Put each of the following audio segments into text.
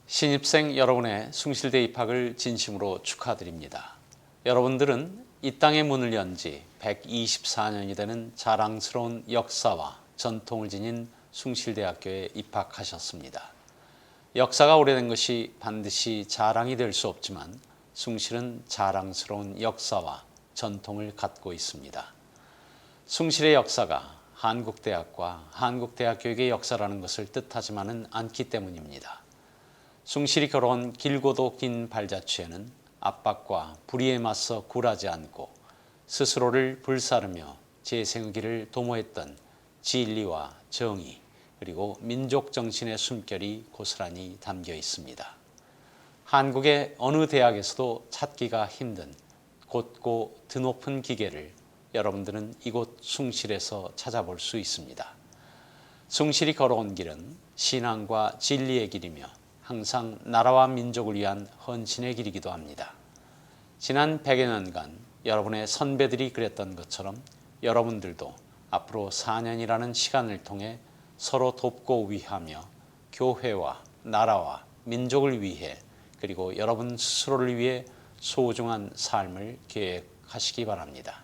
신입생 여러분의 숭실대 입학을 진심으로 축하드립니다. 여러분들은 이 땅의 문을 연 지 124년이 되는 자랑스러운 역사와 전통을 지닌 숭실대학교에 입학하셨습니다. 역사가 오래된 것이 반드시 자랑이 될 수 없지만 숭실은 자랑스러운 역사와 전통을 갖고 있습니다. 숭실의 역사가 한국대학과 한국대학교의 역사라는 것을 뜻하지만은 않기 때문입니다. 숭실이 걸어온 길고도 긴 발자취에는 압박과 불의에 맞서 굴하지 않고 스스로를 불사르며 재생의 길을 도모했던 진리와 정의 그리고 민족 정신의 숨결이 고스란히 담겨 있습니다. 한국의 어느 대학에서도 찾기가 힘든 곧고 드높은 기계를 여러분들은 이곳 숭실에서 찾아볼 수 있습니다. 숭실이 걸어온 길은 신앙과 진리의 길이며 항상 나라와 민족을 위한 헌신의 길이기도 합니다. 지난 100여 년간 여러분의 선배들이 그랬던 것처럼 여러분들도 앞으로 4년이라는 시간을 통해 서로 돕고 위하며 교회와 나라와 민족을 위해 그리고 여러분 스스로를 위해 소중한 삶을 계획하시기 바랍니다.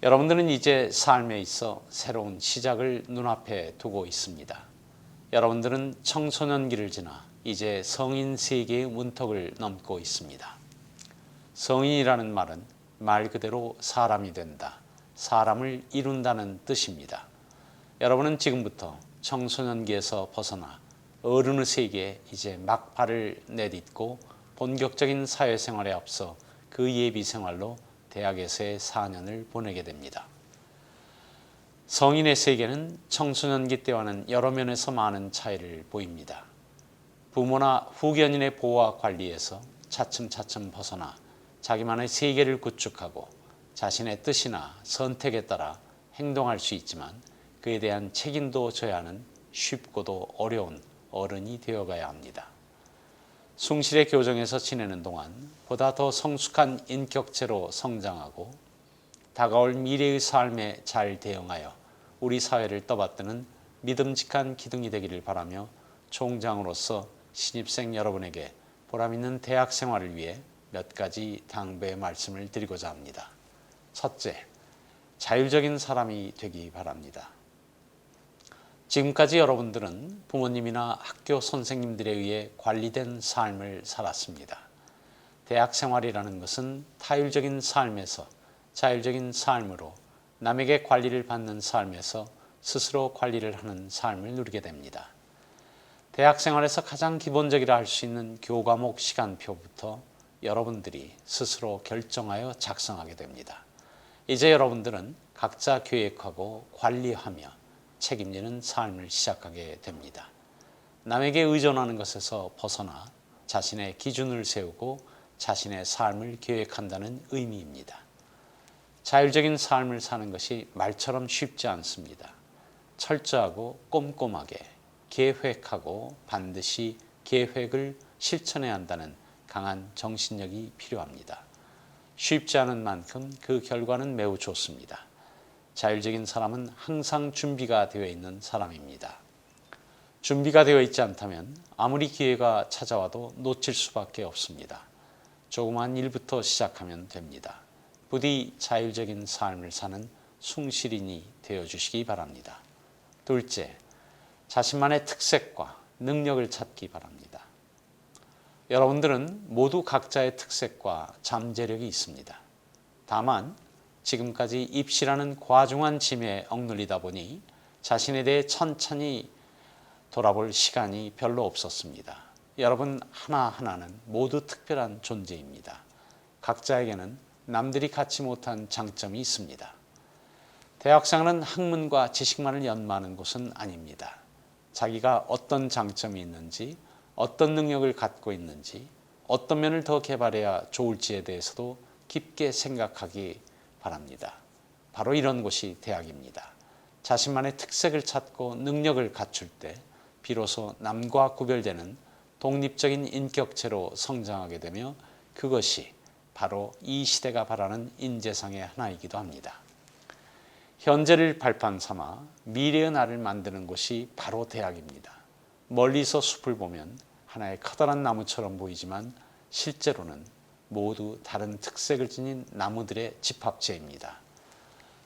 여러분들은 이제 삶에 있어 새로운 시작을 눈앞에 두고 있습니다. 여러분들은 청소년기를 지나 이제 성인 세계의 문턱을 넘고 있습니다. 성인이라는 말은 말 그대로 사람이 된다, 사람을 이룬다는 뜻입니다. 여러분은 지금부터 청소년기에서 벗어나 어른의 세계에 이제 막 발을 내딛고 본격적인 사회생활에 앞서 그 예비생활로 대학에서의 4년을 보내게 됩니다. 성인의 세계는 청소년기 때와는 여러 면에서 많은 차이를 보입니다. 부모나 후견인의 보호와 관리에서 차츰차츰 벗어나 자기만의 세계를 구축하고 자신의 뜻이나 선택에 따라 행동할 수 있지만 그에 대한 책임도 져야 하는 쉽고도 어려운 어른이 되어가야 합니다. 숭실의 교정에서 지내는 동안 보다 더 성숙한 인격체로 성장하고 다가올 미래의 삶에 잘 대응하여 우리 사회를 떠받드는 믿음직한 기둥이 되기를 바라며 총장으로서 신입생 여러분에게 보람있는 대학 생활을 위해 몇 가지 당부의 말씀을 드리고자 합니다. 첫째, 자율적인 사람이 되기 바랍니다. 지금까지 여러분들은 부모님이나 학교 선생님들에 의해 관리된 삶을 살았습니다. 대학 생활이라는 것은 타율적인 삶에서 자율적인 삶으로 남에게 관리를 받는 삶에서 스스로 관리를 하는 삶을 누리게 됩니다. 대학 생활에서 가장 기본적이라 할 수 있는 교과목 시간표부터 여러분들이 스스로 결정하여 작성하게 됩니다. 이제 여러분들은 각자 계획하고 관리하며 책임지는 삶을 시작하게 됩니다. 남에게 의존하는 것에서 벗어나 자신의 기준을 세우고 자신의 삶을 계획한다는 의미입니다. 자율적인 삶을 사는 것이 말처럼 쉽지 않습니다. 철저하고 꼼꼼하게 계획하고 반드시 계획을 실천해야 한다는 강한 정신력이 필요합니다. 쉽지 않은 만큼 그 결과는 매우 좋습니다. 자율적인 사람은 항상 준비가 되어 있는 사람입니다. 준비가 되어 있지 않다면 아무리 기회가 찾아와도 놓칠 수밖에 없습니다. 조그만 일부터 시작하면 됩니다. 부디 자율적인 삶을 사는 숭실인이 되어주시기 바랍니다. 둘째, 자신만의 특색과 능력을 찾기 바랍니다. 여러분들은 모두 각자의 특색과 잠재력이 있습니다. 다만 지금까지 입시라는 과중한 짐에 억눌리다 보니 자신에 대해 천천히 돌아볼 시간이 별로 없었습니다. 여러분 하나하나는 모두 특별한 존재입니다. 각자에게는 남들이 갖지 못한 장점이 있습니다. 대학생은 학문과 지식만을 연마하는 곳은 아닙니다. 자기가 어떤 장점이 있는지, 어떤 능력을 갖고 있는지, 어떤 면을 더 개발해야 좋을지에 대해서도 깊게 생각하기 바랍니다. 바로 이런 곳이 대학입니다. 자신만의 특색을 찾고 능력을 갖출 때 비로소 남과 구별되는 독립적인 인격체로 성장하게 되며 그것이 바로 이 시대가 바라는 인재상의 하나이기도 합니다. 현재를 발판 삼아 미래의 나를 만드는 곳이 바로 대학입니다. 멀리서 숲을 보면 하나의 커다란 나무처럼 보이지만 실제로는 모두 다른 특색을 지닌 나무들의 집합체입니다.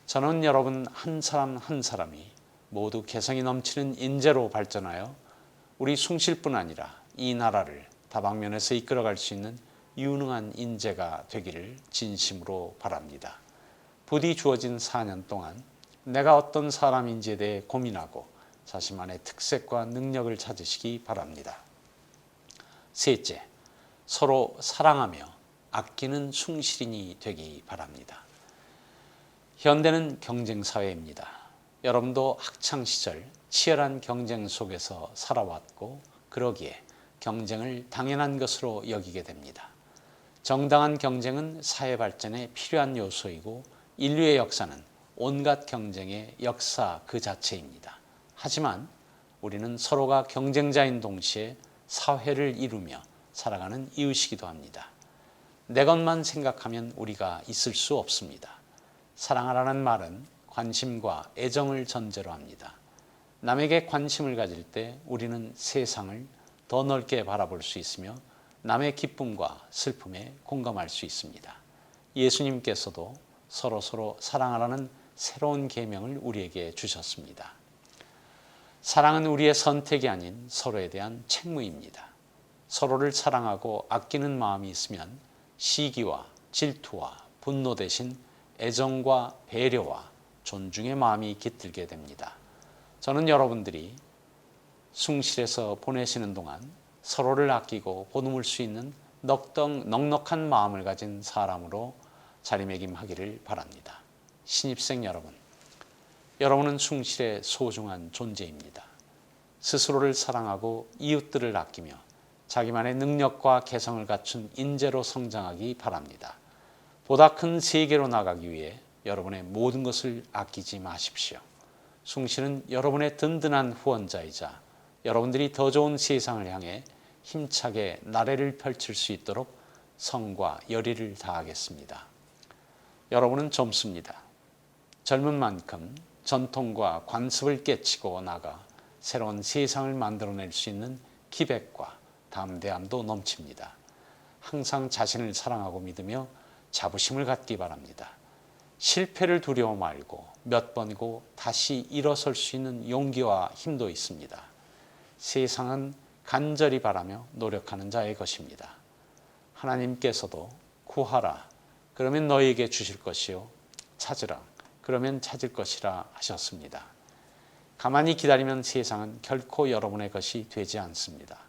저는 여러분 한 사람 한 사람이 모두 개성이 넘치는 인재로 발전하여 우리 숭실뿐 아니라 이 나라를 다방면에서 이끌어갈 수 있는 유능한 인재가 되기를 진심으로 바랍니다. 부디 주어진 4년 동안 내가 어떤 사람인지에 대해 고민하고 자신만의 특색과 능력을 찾으시기 바랍니다. 셋째, 서로 사랑하며 아끼는 숭실인이 되기 바랍니다. 현대는 경쟁 사회입니다. 여러분도 학창시절 치열한 경쟁 속에서 살아왔고 그러기에 경쟁을 당연한 것으로 여기게 됩니다. 정당한 경쟁은 사회 발전에 필요한 요소이고 인류의 역사는 온갖 경쟁의 역사 그 자체입니다. 하지만 우리는 서로가 경쟁자인 동시에 사회를 이루며 살아가는 이웃이기도 합니다. 내 것만 생각하면 우리가 있을 수 없습니다. 사랑하라는 말은 관심과 애정을 전제로 합니다. 남에게 관심을 가질 때 우리는 세상을 더 넓게 바라볼 수 있으며 남의 기쁨과 슬픔에 공감할 수 있습니다. 예수님께서도 서로 사랑하라는 새로운 계명을 우리에게 주셨습니다. 사랑은 우리의 선택이 아닌 서로에 대한 책무입니다. 서로를 사랑하고 아끼는 마음이 있으면 시기와 질투와 분노 대신 애정과 배려와 존중의 마음이 깃들게 됩니다. 저는 여러분들이 숭실에서 보내시는 동안 서로를 아끼고 보듬을 수 있는 넉넉한 마음을 가진 사람으로 자리매김하기를 바랍니다. 신입생 여러분, 여러분은 숭실의 소중한 존재입니다. 스스로를 사랑하고 이웃들을 아끼며 자기만의 능력과 개성을 갖춘 인재로 성장하기 바랍니다. 보다 큰 세계로 나가기 위해 여러분의 모든 것을 아끼지 마십시오. 숭실은 여러분의 든든한 후원자이자 여러분들이 더 좋은 세상을 향해 힘차게 나래를 펼칠 수 있도록 성과 열의를 다하겠습니다. 여러분은 젊습니다. 젊은 만큼 전통과 관습을 깨치고 나가 새로운 세상을 만들어낼 수 있는 기백과 담대함도 넘칩니다. 항상 자신을 사랑하고 믿으며 자부심을 갖기 바랍니다. 실패를 두려워 말고 몇 번이고 다시 일어설 수 있는 용기와 힘도 있습니다. 세상은 간절히 바라며 노력하는 자의 것입니다. 하나님께서도 구하라 그러면 너희에게 주실 것이요 찾으라 그러면 찾을 것이라 하셨습니다. 가만히 기다리면 세상은 결코 여러분의 것이 되지 않습니다.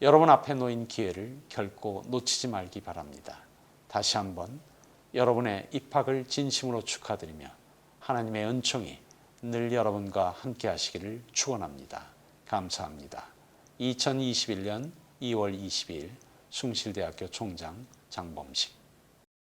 여러분 앞에 놓인 기회를 결코 놓치지 말기 바랍니다. 다시 한번 여러분의 입학을 진심으로 축하드리며 하나님의 은총이 늘 여러분과 함께 하시기를 축원합니다. 감사합니다. 2021년 2월 22일 숭실대학교 총장 장범식